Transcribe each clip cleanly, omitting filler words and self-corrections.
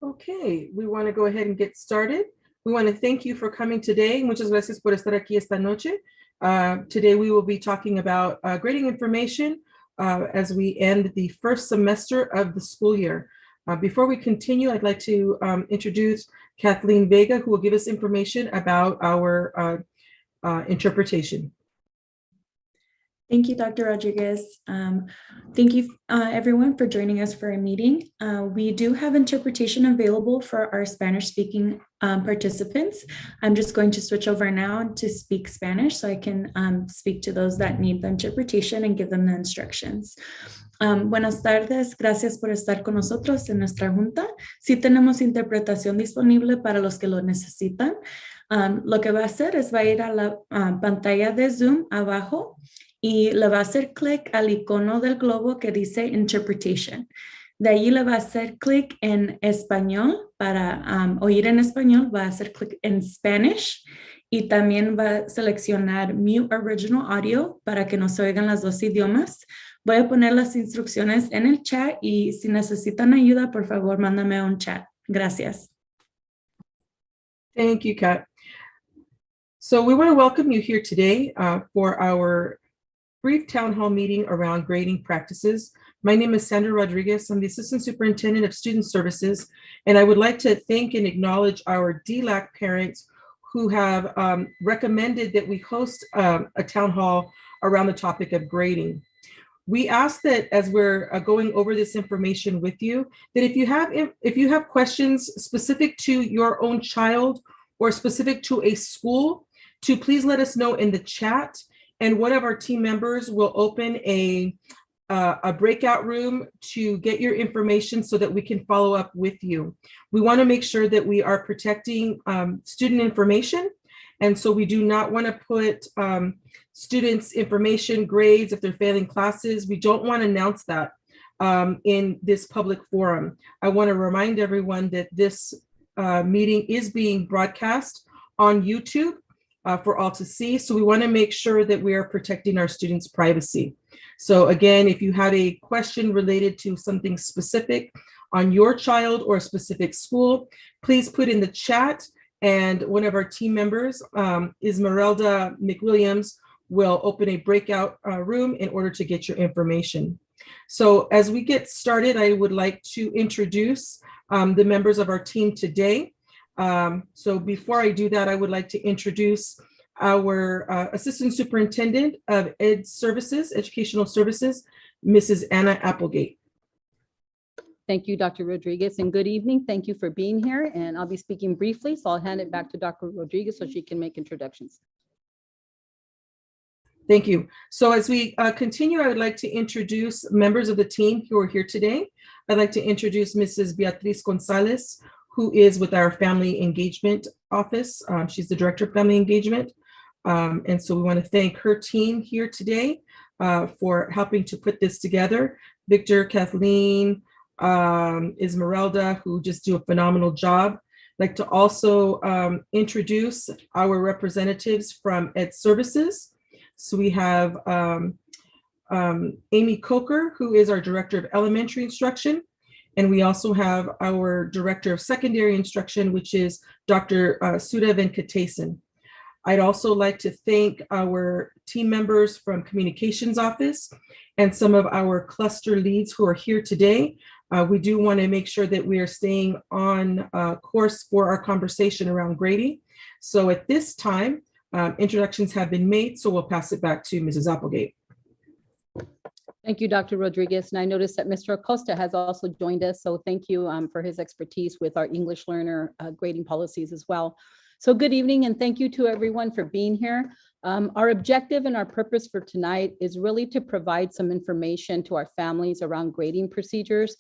Okay, we want to go ahead and get started. We want to thank you for coming today. Muchas gracias por estar aquí esta noche. Today we will be talking about grading information as we end the first semester of the school year. Before we continue, I'd like to introduce Kathleen Vega, who will give us information about our interpretation. Thank you, Dr. Rodriguez. Thank you, everyone, for joining us for a meeting. We do have interpretation available for our Spanish-speaking participants. I'm just going to switch over now to speak Spanish so I can speak to those that need the interpretation and give them the instructions. Buenas tardes, gracias por estar con nosotros en nuestra junta. Sí tenemos interpretación disponible para los que lo necesitan. Lo que va a hacer es va a ir a la pantalla de Zoom abajo y le va a hacer clic al icono del globo que dice Interpretation. De ahí le va a hacer clic en español para oír en español, va a hacer clic en Spanish y también va a seleccionar Mute Original Audio para que nos oigan los dos idiomas. Voy a poner las instrucciones en el chat y si necesitan ayuda, por favor, mándame un chat. Gracias. Thank you, Kat. So we want to welcome you here today for our brief town hall meeting around grading practices. My name is Sandra Rodriguez. I'm the Assistant Superintendent of Student Services, and I would like to thank and acknowledge our DLAC parents who have recommended that we host a town hall around the topic of grading. We ask that as we're going over this information with you, that if you have questions specific to your own child or specific to a school, to please let us know in the chat. And one of our team members will open a breakout room to get your information so that we can follow up with you. We want to make sure that we are protecting student information. And so we do not want to put students' information, grades, if they're failing classes. We don't want to announce that in this public forum. I want to remind everyone that this meeting is being broadcast on YouTube for all to see. So we want to make sure that we are protecting our students' privacy. So again, if you have a question related to something specific on your child or a specific school, please put in the chat and one of our team members, Esmeralda McWilliams, will open a breakout room in order to get your information. So as we get started, I would like to introduce the members of our team today. So before I do that, I would like to introduce our Assistant Superintendent of Educational Services, Mrs. Anna Applegate. Thank you, Dr. Rodriguez, and good evening. Thank you for being here, and I'll be speaking briefly, so I'll hand it back to Dr. Rodriguez so she can make introductions. Thank you. So as we continue, I would like to introduce members of the team who are here today. I'd like to introduce Mrs. Beatriz Gonzalez, who is with our Family Engagement Office. She's the Director of Family Engagement. And so we want to thank her team here today for helping to put this together. Victor, Kathleen, Esmeralda, who just do a phenomenal job. I'd like to also introduce our representatives from Ed Services. So we have Amy Coker, who is our Director of Elementary Instruction. And we also have our Director of Secondary Instruction, which is Dr. Sudha Venkatesan. I'd also like to thank our team members from Communications Office and some of our cluster leads who are here today. We do want to make sure that we are staying on course for our conversation around grading. So at this time, introductions have been made, so we'll pass it back to Mrs. Applegate. Thank you, Dr. Rodriguez. And I noticed that Mr. Acosta has also joined us. So thank you for his expertise with our English learner grading policies as well. So good evening and thank you to everyone for being here. Our objective and our purpose for tonight is really to provide some information to our families around grading procedures.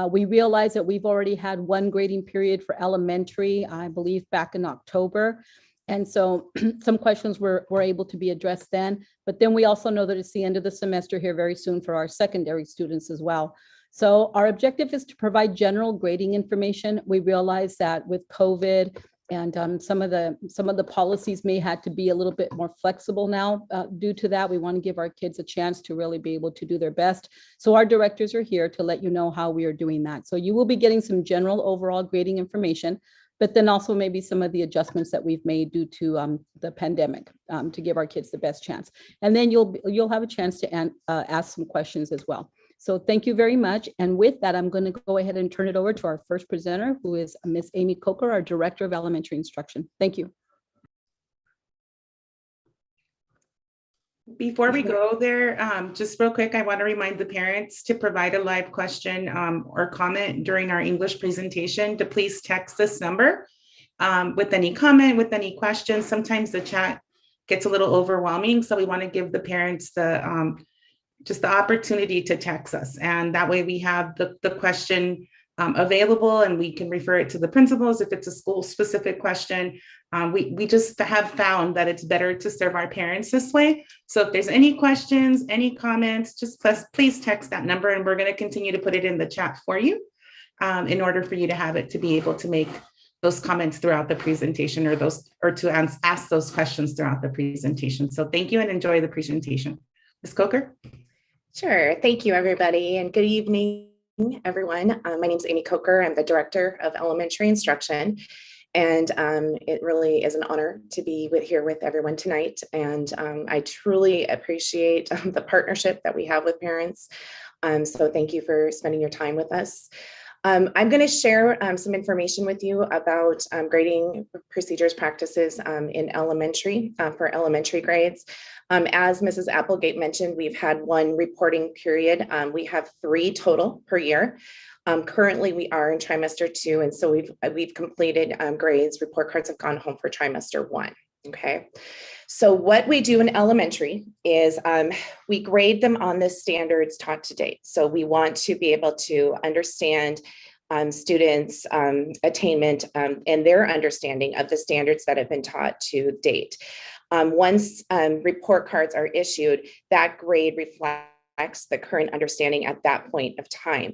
We realize that we've already had one grading period for elementary, I believe back in October. And so some questions were able to be addressed then, but then we also know that it's the end of the semester here very soon for our secondary students as well. So our objective is to provide general grading information. We realize that with COVID And some of the policies may have to be a little bit more flexible now due to that. We want to give our kids a chance to really be able to do their best. So our directors are here to let you know how we are doing that. So you will be getting some general overall grading information, but then also maybe some of the adjustments that we've made due to the pandemic to give our kids the best chance. And then you'll have a chance to ask some questions as well. So thank you very much. And with that, I'm going to go ahead and turn it over to our first presenter, who is Miss Amy Coker, our Director of Elementary Instruction. Thank you. Before we go there, just real quick, I want to remind the parents to provide a live question or comment during our English presentation to please text this number with any comment, with any questions. Sometimes the chat gets a little overwhelming, so we want to give the parents just the opportunity to text us. And that way we have the question available and we can refer it to the principals if it's a school specific question. We just have found that it's better to serve our parents this way. So if there's any questions, any comments, just please text that number and we're going to continue to put it in the chat for you in order for you to have it to be able to make those comments throughout the presentation or to ask those questions throughout the presentation. So thank you and enjoy the presentation. Ms. Coker? Sure. Thank you, everybody, and good evening, everyone. My name is Amy Coker. I'm the Director of Elementary Instruction, and it really is an honor to be here with everyone tonight. And I truly appreciate the partnership that we have with parents. So thank you for spending your time with us. I'm going to share some information with you about grading procedures, practices in elementary for elementary grades. As Mrs. Applegate mentioned, we've had one reporting period. We have 3 total per year. Currently, we are in trimester 2, and so we've completed grades. Report cards have gone home for trimester 1. Okay. So what we do in elementary is we grade them on the standards taught to date. So we want to be able to understand students' attainment and their understanding of the standards that have been taught to date. Once report cards are issued, that grade reflects the current understanding at that point of time.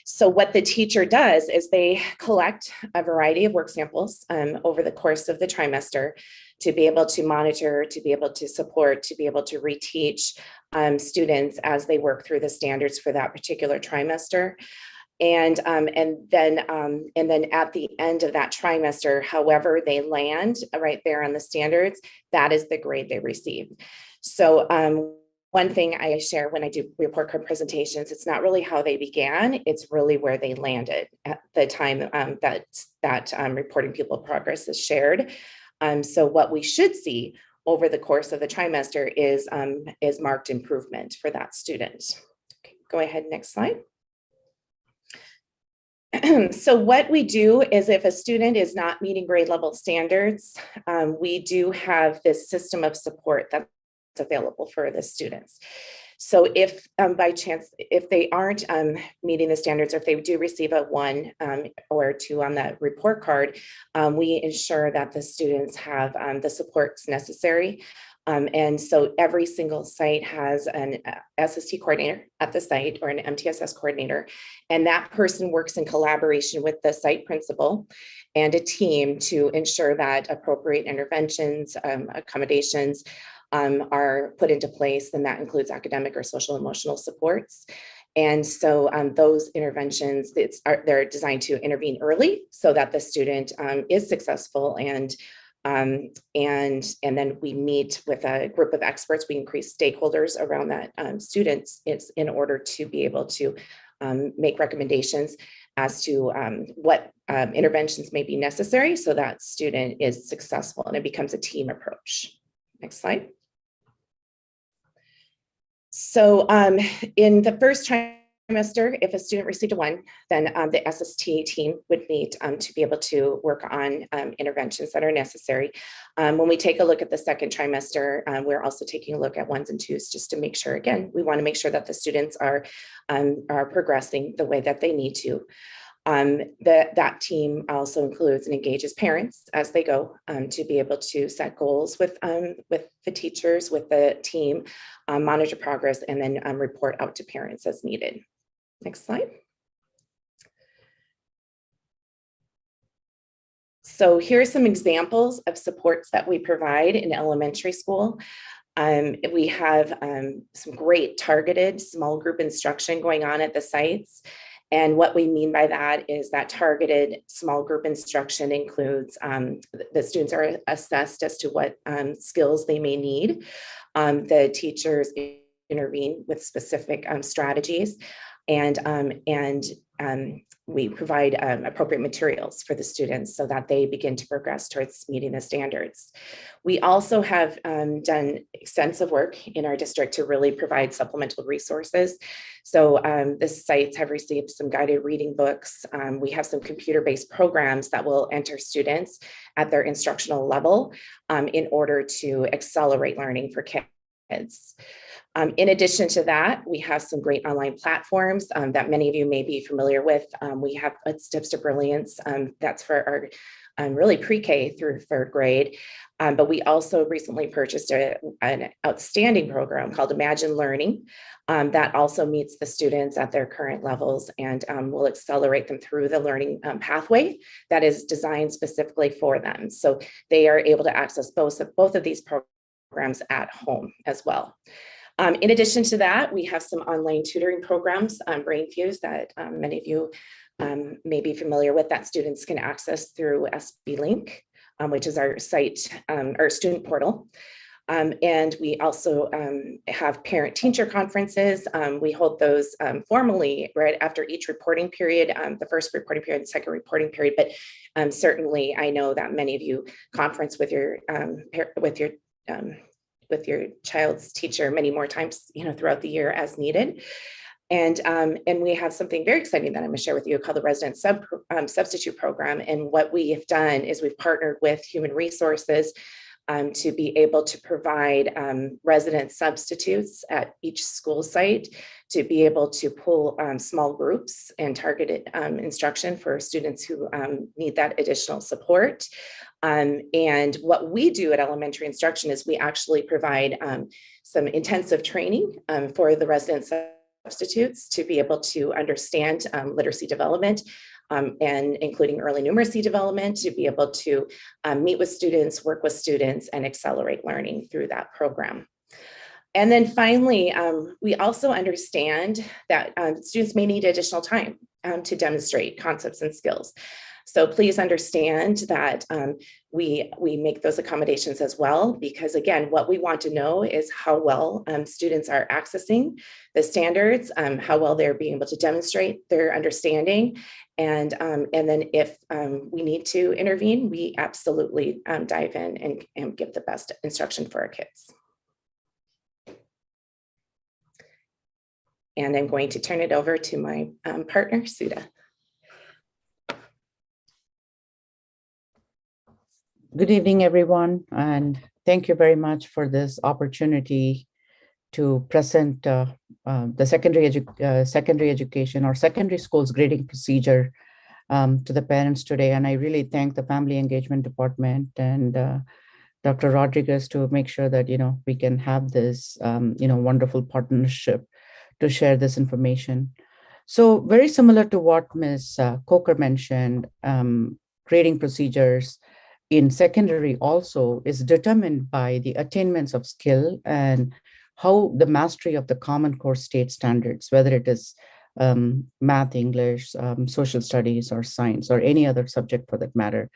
So what the teacher does is they collect a variety of work samples over the course of the trimester to be able to monitor, to be able to support, to be able to reteach students as they work through the standards for that particular trimester. And then at the end of that trimester, however they land right there on the standards, that is the grade they receive. So one thing I share when I do report card presentations, it's not really how they began, it's really where they landed at the time that reporting pupil progress is shared. So what we should see over the course of the trimester is marked improvement for that student. Okay, go ahead, next slide. So what we do is if a student is not meeting grade level standards, we do have this system of support that's available for the students. So if by chance, if they aren't meeting the standards, or if they do receive a 1 or 2 on that report card, we ensure that the students have the supports necessary. And so every single site has an SST coordinator at the site or an MTSS coordinator, and that person works in collaboration with the site principal and a team to ensure that appropriate interventions, accommodations are put into place, and that includes academic or social emotional supports. And so those interventions, they're designed to intervene early so that the student is successful, and then we meet with a group of experts. We increase stakeholders around that students in order to be able to make recommendations as to what interventions may be necessary so that student is successful, and it becomes a team approach. Next slide. So in the first trimester, if a student received a 1, then the SST team would meet to be able to work on interventions that are necessary. When we take a look at the second trimester, we're also taking a look at 1s and 2s just to make sure, again, we want to make sure that the students are progressing the way that they need to. That team also includes and engages parents as they go to be able to set goals with the teachers, with the team, monitor progress, and then report out to parents as needed. Next slide. So here are some examples of supports that we provide in elementary school. We have some great targeted small group instruction going on at the sites. And what we mean by that is that targeted small group instruction includes the students are assessed as to what skills they may need. The teachers intervene with specific strategies, and we provide appropriate materials for the students so that they begin to progress towards meeting the standards. We also have done extensive work in our district to really provide supplemental resources. So the sites have received some guided reading books. We have some computer-based programs that will enter students at their instructional level in order to accelerate learning for kids. In addition to that, we have some great online platforms that many of you may be familiar with. We have Steps to Brilliance, that's for our really pre-K through third grade. But we also recently purchased an outstanding program called Imagine Learning that also meets the students at their current levels and will accelerate them through the learning pathway that is designed specifically for them. So they are able to access both of these programs at home as well. In addition to that, we have some online tutoring programs, BrainFuse, that many of you may be familiar with, that students can access through SB Link, which is our site, our student portal. And we also have parent-teacher conferences. We hold those formally right after each reporting period, the first reporting period, the second reporting period. But certainly, I know that many of you conference with your child's teacher many more times, throughout the year as needed. And we have something very exciting that I'm going to share with you called the Resident Substitute Program. And what we have done is we've partnered with Human Resources to be able to provide resident substitutes at each school site to be able to pull small groups and targeted instruction for students who need that additional support. And what we do at elementary instruction is we actually provide some intensive training for the resident substitutes to be able to understand literacy development and including early numeracy development, to be able to meet with students, work with students, and accelerate learning through that program. And then finally, we also understand that students may need additional time to demonstrate concepts and skills. So please understand that we make those accommodations as well, because again, what we want to know is how well students are accessing the standards, how well they're being able to demonstrate their understanding. And then if we need to intervene, we absolutely dive in and give the best instruction for our kids. And I'm going to turn it over to my partner, Sudha. Good evening, everyone, and thank you very much for this opportunity to present the secondary education or secondary schools grading procedure to the parents today. And I really thank the Family Engagement Department and Dr. Rodriguez to make sure that we can have this wonderful partnership to share this information. So very similar to what Ms. Coker mentioned, grading procedures in secondary also is determined by the attainments of skill and how the mastery of the Common Core state standards, whether it is math, English, social studies, or science, or any other subject for that matter.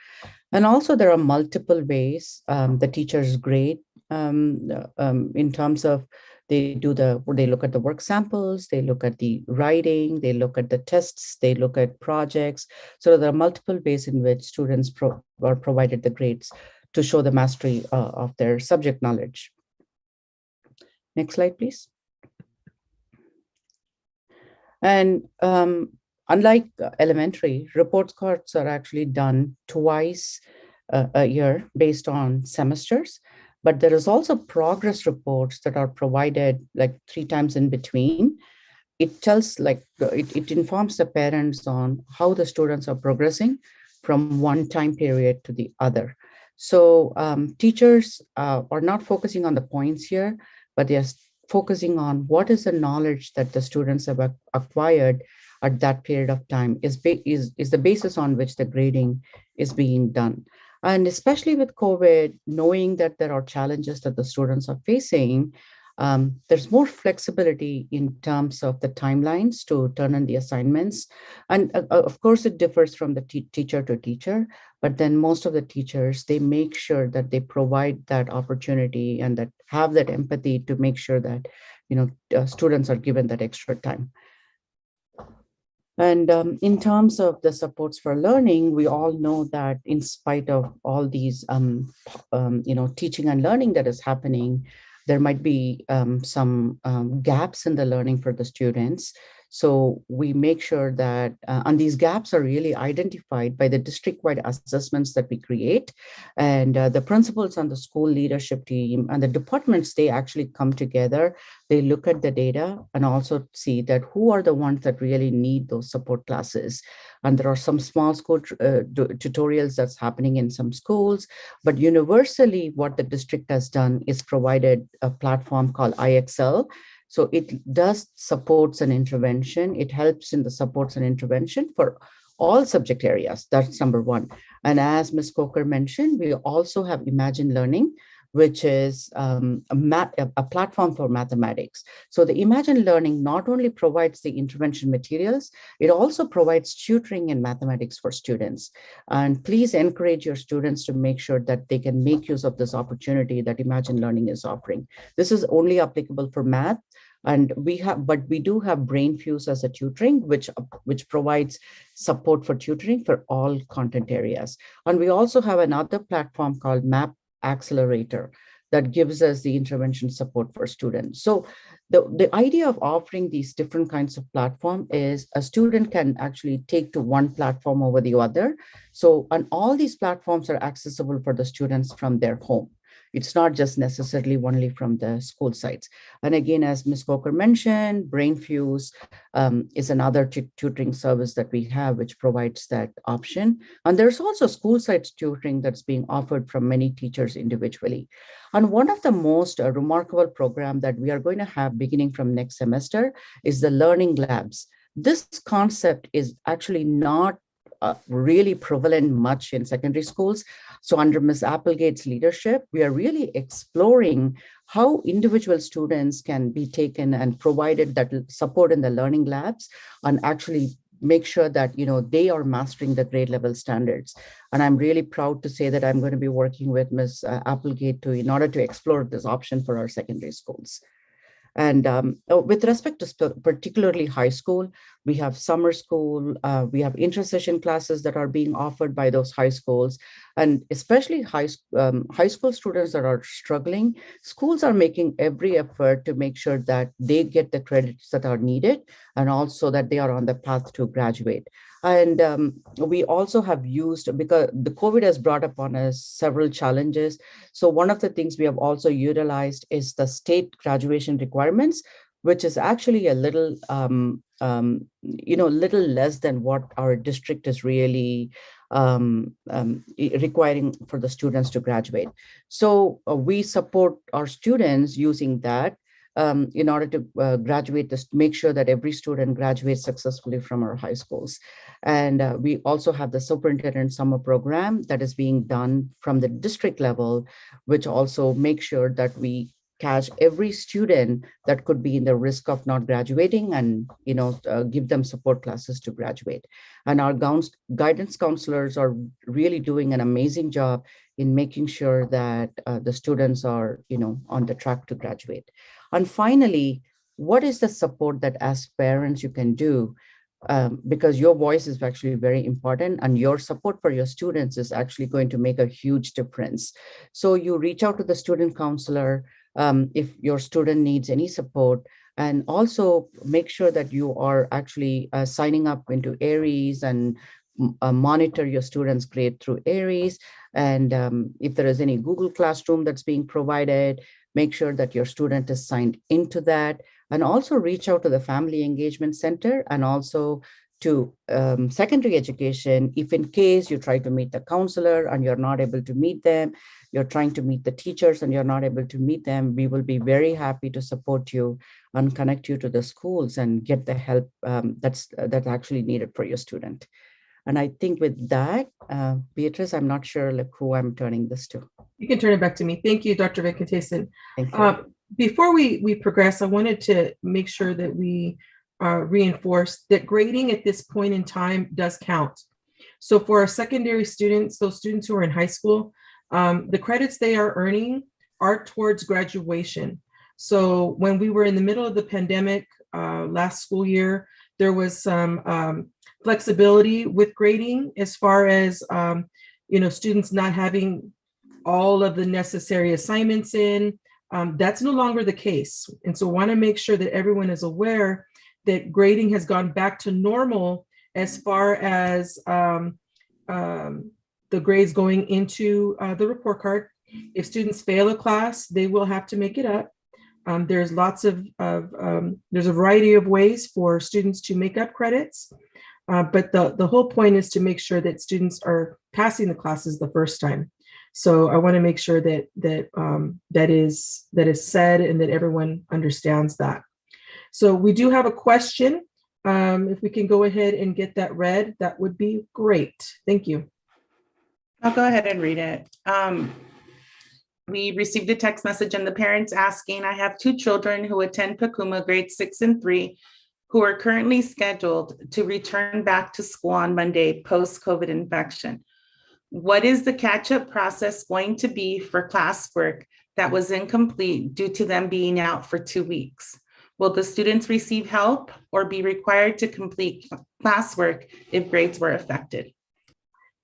And also there are multiple ways the teachers grade in terms of they look at the work samples, they look at the writing, they look at the tests, they look at projects. So there are multiple ways in which students are provided the grades to show the mastery of their subject knowledge. Next slide, please. And unlike elementary, report cards are actually done twice a year based on semesters. But there is also progress reports that are provided like 3 times in between. It tells it informs the parents on how the students are progressing from one time period to the other. So teachers are not focusing on the points here, but they're focusing on what is the knowledge that the students have acquired at that period of time is the basis on which the grading is being done. And especially with COVID, knowing that there are challenges that the students are facing, there's more flexibility in terms of the timelines to turn in the assignments. And of course, it differs from the teacher to teacher, but then most of the teachers, they make sure that they provide that opportunity and that have that empathy to make sure that, students are given that extra time. And in terms of the supports for learning, we all know that in spite of all these, teaching and learning that is happening, there might be some gaps in the learning for the students. So we make sure that, and these gaps are really identified by the district-wide assessments that we create. And the principals and the school leadership team and the departments, they actually come together. They look at the data and also see that who are the ones that really need those support classes. And there are some small school tutorials that's happening in some schools, but universally what the district has done is provided a platform called IXL. So it does supports and intervention. It helps in the supports and intervention for all subject areas. That's number one. And as Ms. Coker mentioned, we also have Imagine Learning, which is a platform for mathematics. So the Imagine Learning not only provides the intervention materials, it also provides tutoring in mathematics for students. And please encourage your students to make sure that they can make use of this opportunity that Imagine Learning is offering. This is only applicable for math. And we do have BrainFuse as a tutoring, which provides support for tutoring for all content areas. And we also have another platform called Map Accelerator that gives us the intervention support for students. So the idea of offering these different kinds of platform is a student can actually take to one platform over the other. So, and all these platforms are accessible for the students from their home. It's not just necessarily only from the school sites. And again, as Ms. Coker mentioned, BrainFuse is another tutoring service that we have, which provides that option. And there's also school sites tutoring that's being offered from many teachers individually. And one of the most remarkable programs that we are going to have beginning from next semester is the Learning Labs. This concept is actually not really prevalent much in secondary schools. So under Ms. Applegate's leadership, we are really exploring how individual students can be taken and provided that support in the learning labs and actually make sure that they are mastering the grade level standards. And I'm really proud to say that I'm going to be working with Ms. Applegate in order to explore this option for our secondary schools. And with respect to particularly high school, we have summer school, we have inter-session classes that are being offered by those high schools, and especially high school students that are struggling. Schools are making every effort to make sure that they get the credits that are needed and also that they are on the path to graduate. And we also have used, because the COVID has brought upon us several challenges. So one of the things we have also utilized is the state graduation requirements, which is actually a little, little less than what our district is really requiring for the students to graduate. So we support our students using that in order to graduate, make sure that every student graduates successfully from our high schools. And we also have the superintendent summer program that is being done from the district level, which also makes sure that we catch every student that could be in the risk of not graduating and give them support classes to graduate. And our guidance counselors are really doing an amazing job in making sure that the students are on the track to graduate. And finally, what is the support that as parents you can do? Because your voice is actually very important and your support for your students is actually going to make a huge difference. So you reach out to the student counselor if your student needs any support, and also make sure that you are actually signing up into Aries and monitor your students' grade through Aries. And if there is any Google Classroom that's being provided, make sure that your student is signed into that, and also reach out to the Family Engagement Center and also to secondary education, if in case you try to meet the counselor and you're not able to meet them, you're trying to meet the teachers and you're not able to meet them, we will be very happy to support you and connect you to the schools and get the help that's actually needed for your student. And I think with that, Beatrice, I'm not sure like who I'm turning this to. You can turn it back to me. Thank you, Dr. Venkatesan. Thank you. Before we progress, I wanted to make sure that we reinforce that grading at this point in time does count. So for our secondary students, those students who are in high school, the credits they are earning are towards graduation. So when we were in the middle of the pandemic last school year, there was some flexibility with grading as far as students not having all of the necessary assignments in. That's no longer the case. And so I want to make sure that everyone is aware that grading has gone back to normal as far as the grades going into the report card. If students fail a class, they will have to make it up. There's lots of there's a variety of ways for students to make up credits. But the whole point is to make sure that students are passing the classes the first time. So I want to make sure that that is said and that everyone understands that. So we do have a question. If we can go ahead and get that read, that would be great. Thank you. I'll go ahead and read it. We received a text message and the parents asking, I have 2 children who attend Pacuma grades 6 and 3, who are currently scheduled to return back to school on Monday post-COVID infection. What is the catch-up process going to be for classwork that was incomplete due to them being out for 2 weeks? Will the students receive help or be required to complete classwork if grades were affected?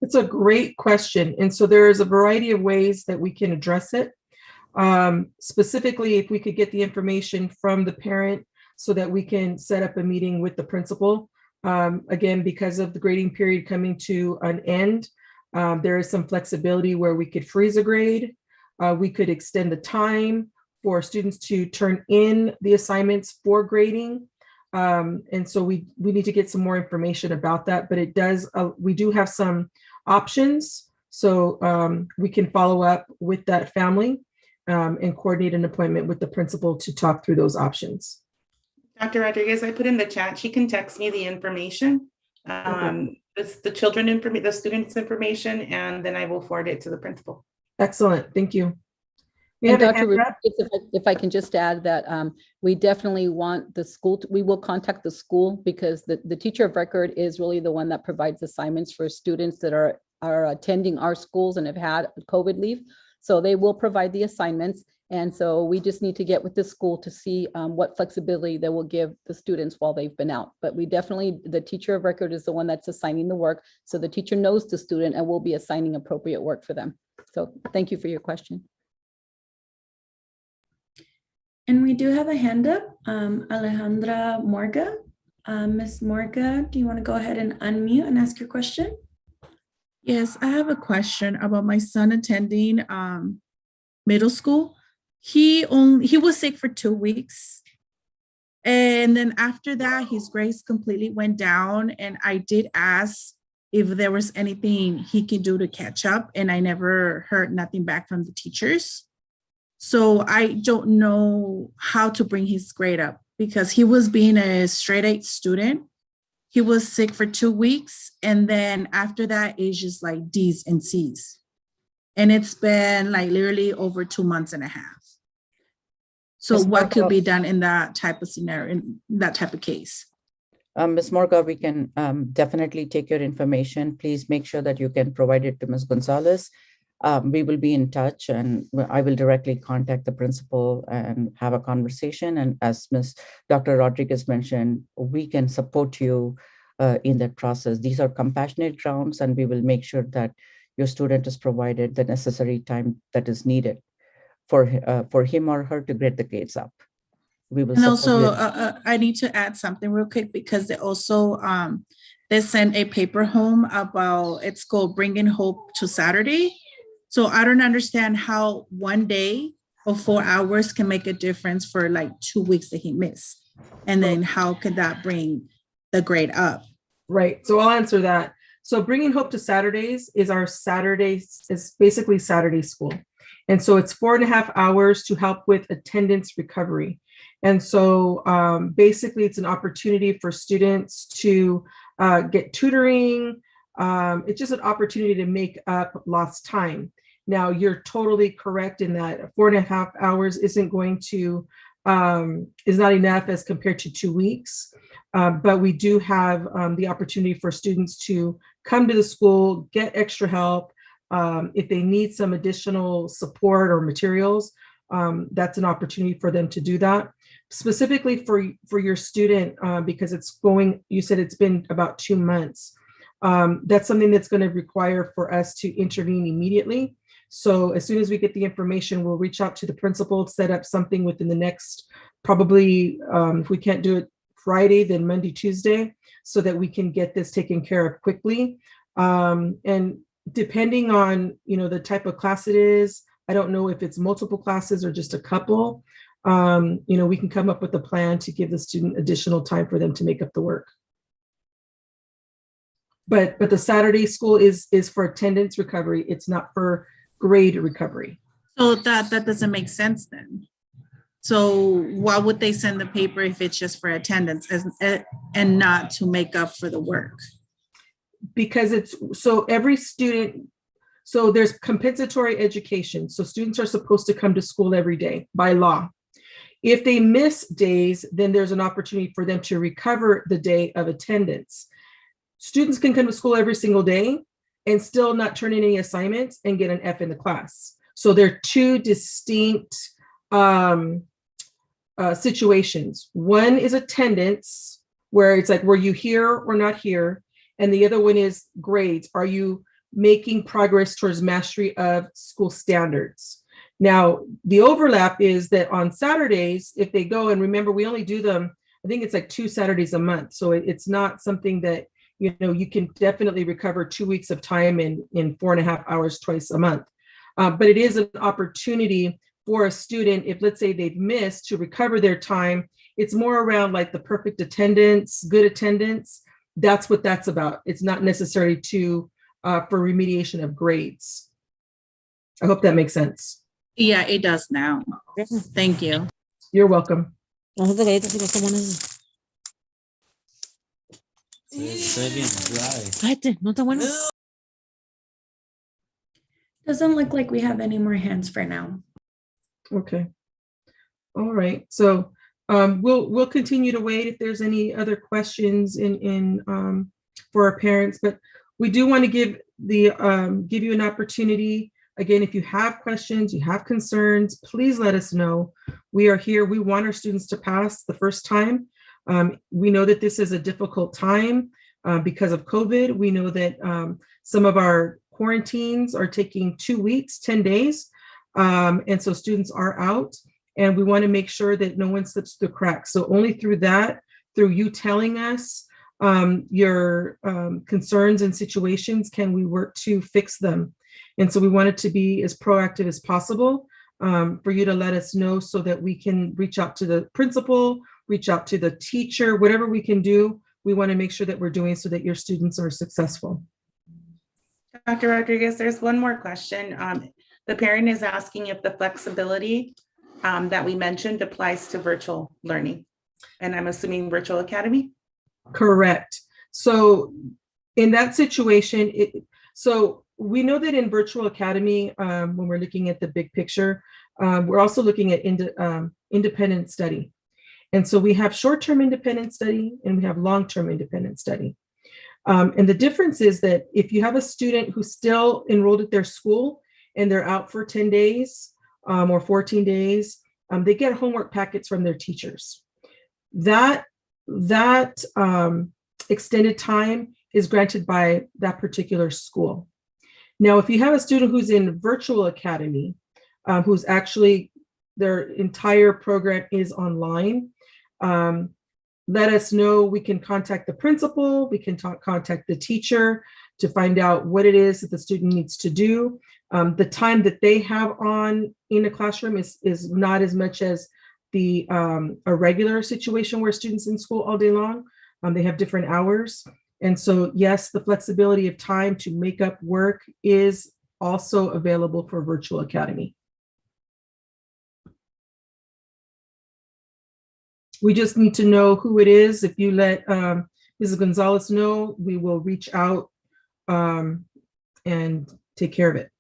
It's a great question. And so there is a variety of ways that we can address it. Specifically, if we could get the information from the parent so that we can set up a meeting with the principal. Again, because of the grading period coming to an end, there is some flexibility where we could freeze a grade. We could extend the time for students to turn in the assignments for grading. And so we need to get some more information about that, but it does, we do have some options. So we can follow up with that family and coordinate an appointment with the principal to talk through those options. Dr. Rodriguez, I put in the chat, she can text me the information, the students' information, and then I will forward it to the principal. Excellent, thank you. And Dr. Rodriguez, if I can just add that we definitely want the school, we will contact the school because the teacher of record is really the one that provides assignments for students that are attending our schools and have had COVID leave. So they will provide the assignments. And so we just need to get with the school to see what flexibility they will give the students while they've been out. But we definitely, the teacher of record is the one that's assigning the work. So the teacher knows the student and will be assigning appropriate work for them. So thank you for your question. And we do have a hand up, Alejandra Morga. Ms. Morga, do you want to go ahead and unmute and ask your question? Yes, I have a question about my son attending middle school. He was sick for 2 weeks. And then after that, his grades completely went down. And I did ask if there was anything he could do to catch up. And I never heard nothing back from the teachers. So I don't know how to bring his grade up because he was being a straight A student. He was sick for 2 weeks. And then after that, it's just like D's and C's. And it's been like literally over 2 months and a half. So what could be done in that type of scenario, in that type of case? Ms. Morga, we can definitely take your information. Please make sure that you can provide it to Ms. Gonzalez. We will be in touch and I will directly contact the principal and have a conversation. And as Dr. Rodriguez mentioned, we can support you in that process. These are compassionate grounds and we will make sure that your student is provided the necessary time that is needed for him or her to get the grades up. We will. And also, I need to add something real quick because they also they sent a paper home about, it's called Bringing Hope to Saturday. So I don't understand how 1 day or 4 hours can make a difference for like 2 weeks that he missed. And then how could that bring the grade up? Right. So I'll answer that. So Bringing Hope to Saturdays is our Saturdays, is basically Saturday school. And so it's 4.5 hours to help with attendance recovery. And so basically it's an opportunity for students to get tutoring. It's just an opportunity to make up lost time. Now, you're totally correct in that 4.5 hours isn't going to, is not enough as compared to 2 weeks. But we do have the opportunity for students to come to the school, get extra help. If they need some additional support or materials, that's an opportunity for them to do that. Specifically for your student, because it's going, you said it's been about 2 months. That's something that's going to require for us to intervene immediately. So as soon as we get the information, we'll reach out to the principal, set up something within the next, probably, if we can't do it Friday, then Monday, Tuesday, so that we can get this taken care of quickly. And depending on, the type of class it is, I don't know if it's multiple classes or just a couple, we can come up with a plan to give the student additional time for them to make up the work. But the Saturday school is for attendance recovery. It's not for grade recovery. So that doesn't make sense then. So why would they send the paper if it's just for attendance and not to make up for the work? Because so every student, so there's compensatory education. So students are supposed to come to school every day by law. If they miss days, then there's an opportunity for them to recover the day of attendance. Students can come to school every single day and still not turn in any assignments and get an F in the class. So they're two distinct situations. One is attendance, where it's like, were you here or not here? And the other one is grades. Are you making progress towards mastery of school standards? Now, the overlap is that on Saturdays, if they go, and remember, we only do them, I think it's like 2 Saturdays a month. So it's not something that, you can definitely recover 2 weeks of time in 4.5 hours twice a month. But it is an opportunity for a student, if let's say they've missed, to recover their time. It's more around like the perfect attendance, good attendance. That's what that's about. It's not necessarily for remediation of grades. I hope that makes sense. Yeah, it does now. Thank you. You're welcome. Doesn't look like we have any more hands for now. Okay. All right. So we'll continue to wait if there's any other questions for our parents, but we do want to give you an opportunity. Again, if you have questions, you have concerns, please let us know. We are here. We want our students to pass the first time. We know that this is a difficult time because of COVID. We know that some of our quarantines are taking 2 weeks, 10 days. And so students are out, and we want to make sure that no one slips through the cracks. So only through that, through you telling us your concerns and situations, can we work to fix them. And so we want it to be as proactive as possible for you to let us know so that we can reach out to the principal, reach out to the teacher, whatever we can do. We want to make sure that we're doing so that your students are successful. Dr. Rodriguez, there's one more question. The parent is asking if the flexibility that we mentioned applies to virtual learning. And I'm assuming virtual academy? Correct. So in that situation, so we know that in virtual academy, when we're looking at the big picture, we're also looking at independent study. And so we have short-term independent study and we have long-term independent study. And the difference is that if you have a student who's still enrolled at their school and they're out for 10 days or 14 days, they get homework packets from their teachers. That extended time is granted by that particular school. Now, if you have a student who's in virtual academy, who's actually, their entire program is online, let us know. We can contact the principal, we can contact the teacher to find out what it is that the student needs to do. The time that they have on in a classroom is not as much as a regular situation where students in school all day long. They have different hours. And so, yes, the flexibility of time to make up work is also available for Virtual Academy. We just need to know who it is. If you let Mrs. Gonzalez know, we will reach out and take care of it.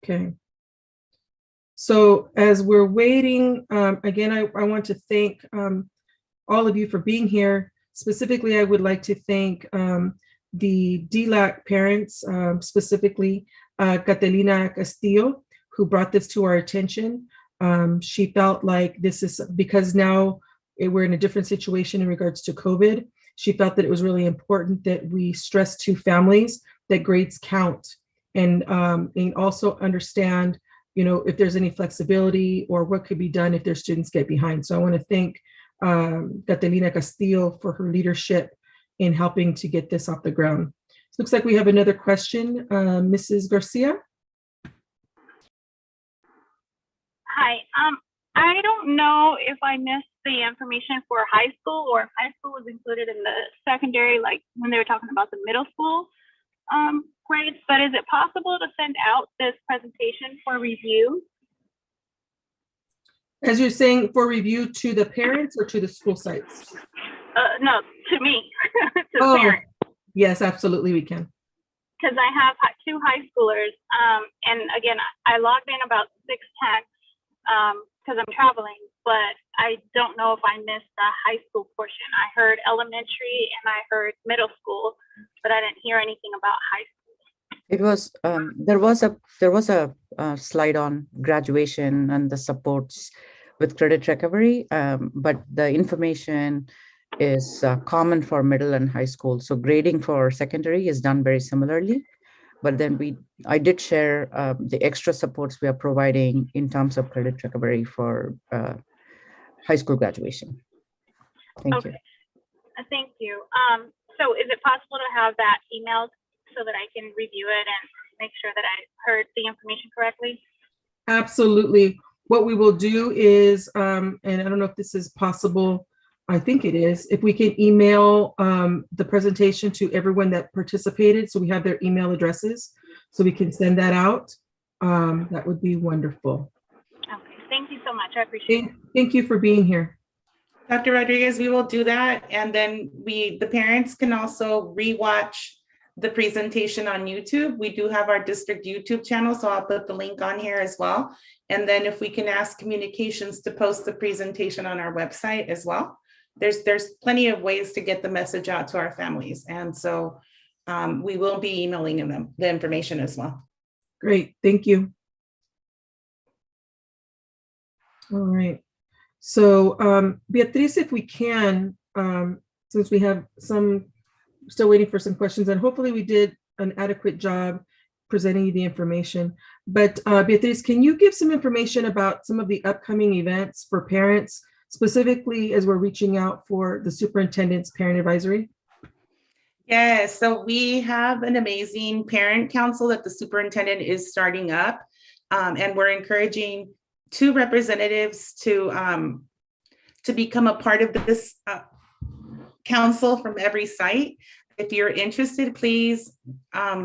Okay. So as we're waiting, again, I want to thank all of you for being here. Specifically, I would like to thank the DLAC parents, specifically Catalina Castillo, who brought this to our attention. She felt like this is because now we're in a different situation in regards to COVID. She felt that it was really important that we stress to families that grades count, and also understand, you know, if there's any flexibility or what could be done if their students get behind. So I want to thank Catalina Castillo for her leadership in helping to get this off the ground. Looks like we have another question. Mrs. Garcia. Hi, I don't know if I missed the information for high school or if high school was included in the secondary, like when they were talking about the middle school grades, but is it possible to send out this presentation for review? As you're saying, for review to the parents or to the school sites? No, to me, to the Oh, parents. yes, absolutely we can. Because I have two high schoolers, and again, I logged in about 6:10 because I'm traveling, but I don't know if I missed the high school portion. I heard elementary and I heard middle school, but I didn't hear anything about high school. It was there was a slide on graduation and the supports with credit recovery, but the information is common for middle and high school. So grading for secondary is done very similarly, but then I did share the extra supports we are providing in terms of credit recovery for high school graduation. Thank you. Thank you. So is it possible to have that emailed so that I can review it and make sure that I heard the information correctly? Absolutely. What we will do is, and I don't know if this is possible, I think it is, if we can email the presentation to everyone that participated, so we have their email addresses, so we can send that out. That would be wonderful. Okay, thank you so much. I appreciate it. Thank you for being here. Dr. Rodriguez, we will do that. And then the parents can also rewatch the presentation on YouTube. We do have our district YouTube channel, so I'll put the link on here as well. And then if we can ask communications to post the presentation on our website as well. There's plenty of ways to get the message out to our families. And so we will be emailing them the information as well. Great, thank you. All right. So Beatriz, if we can, since we have still waiting for some questions, and hopefully we did an adequate job presenting you the information. But Beatriz, can you give some information about some of the upcoming events for parents, specifically as we're reaching out for the superintendent's parent advisory? Yes, so we have an amazing parent council that the superintendent is starting up, and we're encouraging 2 representatives to become a part of this council from every site. If you're interested, please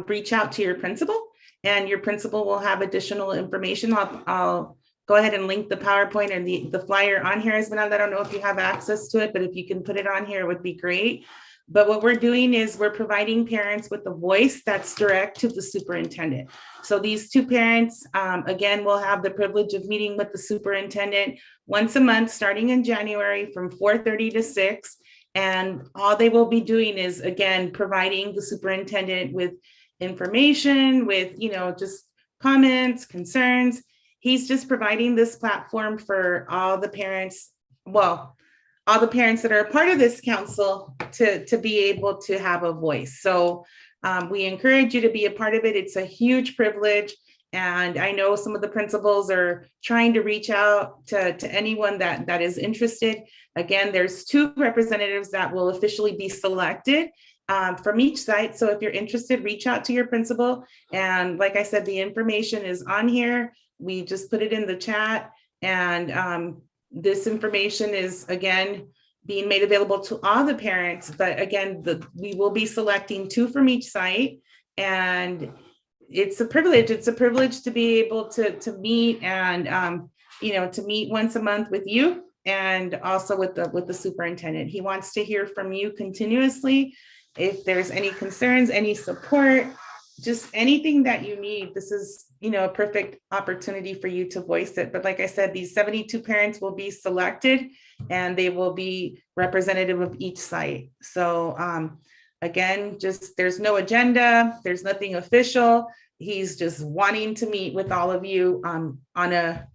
reach out to your principal, and your principal will have additional information. I'll go ahead and link the PowerPoint and the flyer on here, Esmeralda. I don't know if you have access to it, but if you can put it on here, it would be great. But what we're doing is we're providing parents with a voice that's direct to the superintendent. So these 2 parents, again, will have the privilege of meeting with the superintendent once a month, starting in January from 4:30 to 6. And all they will be doing is, again, providing the superintendent with information, with, just comments, concerns. He's just providing this platform for all the parents, all the parents that are a part of this council to be able to have a voice. So we encourage you to be a part of it. It's a huge privilege. And I know some of the principals are trying to reach out to anyone that is interested. Again, there's 2 representatives that will officially be selected from each site. So if you're interested, reach out to your principal. And like I said, the information is on here. We just put it in the chat, and this information is, again, being made available to all the parents. But again, we will be selecting 2 from each site, and it's a privilege. It's a privilege to be able to meet and to meet once a month with you, and also with the superintendent. He wants to hear from you continuously. If there's any concerns, any support, just anything that you need, this is, a perfect opportunity for you to voice it. But like I said, these 72 parents will be selected, and they will be representative of each site. So again, there's no agenda, there's nothing official. He's just wanting to meet with all of you on a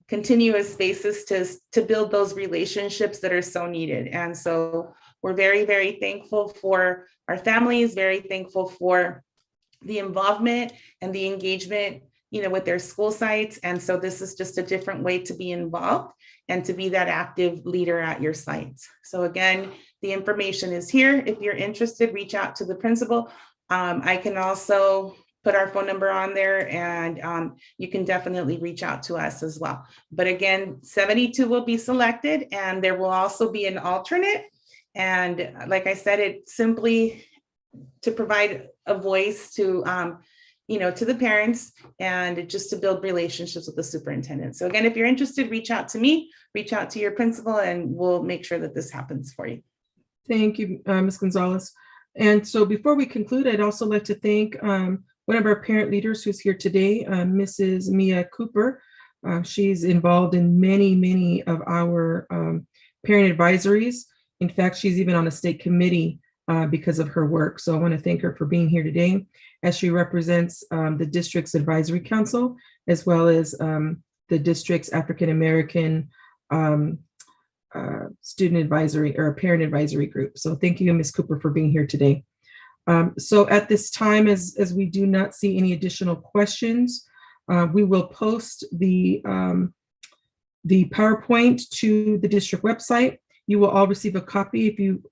continuous basis to build those relationships that are so needed. And so we're very, very thankful for our families, very thankful for the involvement and the engagement, with their school sites. And so this is just a different way to be involved and to be that active leader at your sites. So again, the information is here. If you're interested, reach out to the principal. I can also put our phone number on there, and you can definitely reach out to us as well. But again, 72 will be selected, and there will also be an alternate. And like I said, it's simply to provide a voice to the parents, and just to build relationships with the superintendent. So again, if you're interested, reach out to me, reach out to your principal, and we'll make sure that this happens for you. Thank you, Ms. Gonzalez. And so before we conclude, I'd also like to thank one of our parent leaders who's here today, Mrs. Mia Cooper. She's involved in many of our parent advisories. In fact, she's even on a state committee because of her work. So I want to thank her for being here today, as she represents the district's advisory council, as well as the district's African American student advisory or parent advisory group. So thank you, Ms. Cooper, for being here today. So at this time, as we do not see any additional questions, we will post the PowerPoint to the district website. You will all receive a copy if you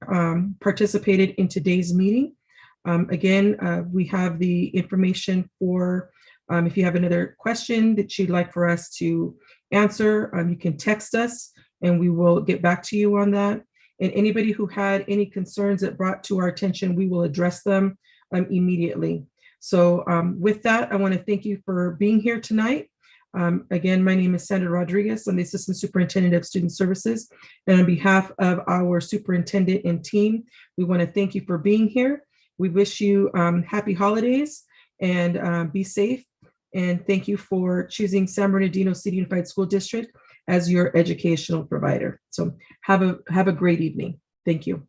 participated in today's meeting. Again, we have the information for if you have another question that you'd like for us to answer, you can text us and we will get back to you on that. And anybody who had any concerns that brought to our attention, we will address them immediately. So with that, I want to thank you for being here tonight. Again, my name is Sandra Rodriguez. I'm the Assistant Superintendent of Student Services. And on behalf of our superintendent and team, we want to thank you for being here. We wish you happy holidays and be safe. And thank you for choosing San Bernardino City Unified School District as your educational provider. So have a great evening. Thank you.